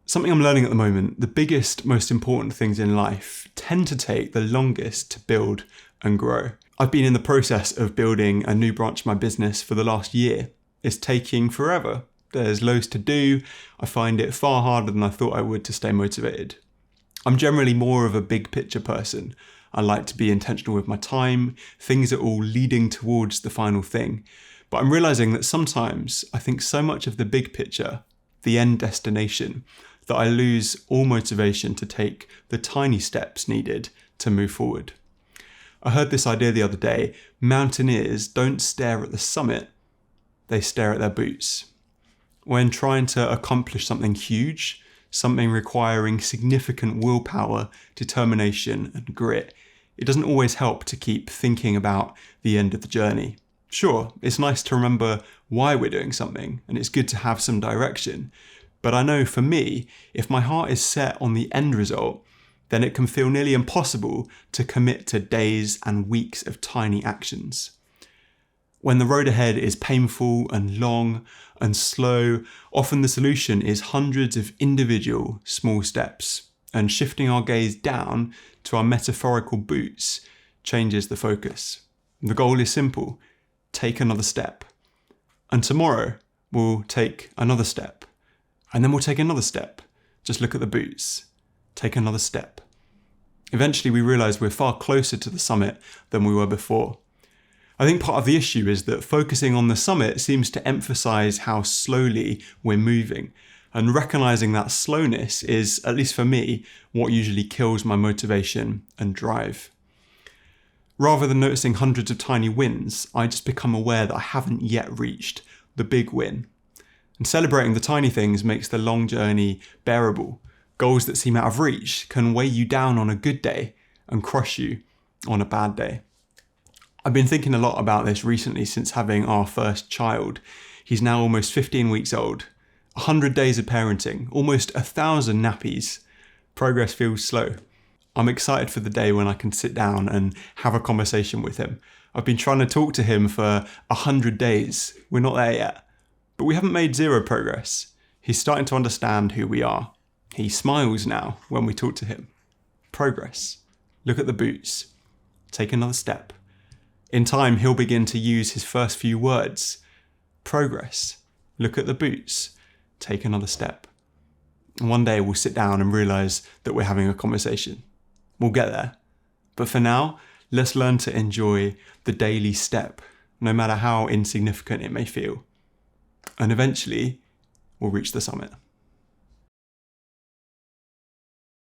Something I'm learning at the moment, the biggest, most important things in life tend to take the longest to build and grow. I've been in the process of building a new branch of my business for the last year. It's taking forever. There's loads to do. I find it far harder than I thought I would to stay motivated. I'm generally more of a big picture person. I like to be intentional with my time. Things are all leading towards the final thing. But I'm realizing that sometimes I think so much of the big picture, the end destination, that I lose all motivation to take the tiny steps needed to move forward. I heard this idea the other day: mountaineers don't stare at the summit, they stare at their boots. When trying to accomplish something huge, something requiring significant willpower, determination, and grit, it doesn't always help to keep thinking about the end of the journey. Sure, it's nice to remember why we're doing something, and it's good to have some direction. But I know for me, if my heart is set on the end result, then it can feel nearly impossible to commit to days and weeks of tiny actions. When the road ahead is painful and long and slow, often the solution is hundreds of individual small steps, and shifting our gaze down to our metaphorical boots changes the focus. The goal is simple: take another step. And tomorrow we'll take another step. And then we'll take another step. Just look at the boots. Take another step. Eventually we realize we're far closer to the summit than we were before. I think part of the issue is that focusing on the summit seems to emphasize how slowly we're moving. And recognizing that slowness is, at least for me, what usually kills my motivation and drive. Rather than noticing hundreds of tiny wins, I just become aware that I haven't yet reached the big win. And celebrating the tiny things makes the long journey bearable. Goals that seem out of reach can weigh you down on a good day and crush you on a bad day. I've been thinking a lot about this recently since having our first child. He's now almost 15 weeks old. 100 days of parenting, almost 1,000 nappies. Progress feels slow. I'm excited for the day when I can sit down and have a conversation with him. I've been trying to talk to him for 100 days. We're not there yet. But we haven't made zero progress. He's starting to understand who we are. He smiles now when we talk to him. Progress. Look at the boots. Take another step. In time, he'll begin to use his first few words. Progress. Look at the boots. Take another step. And one day we'll sit down and realize that we're having a conversation. We'll get there. But for now, let's learn to enjoy the daily step, no matter how insignificant it may feel. And eventually, we'll reach the summit.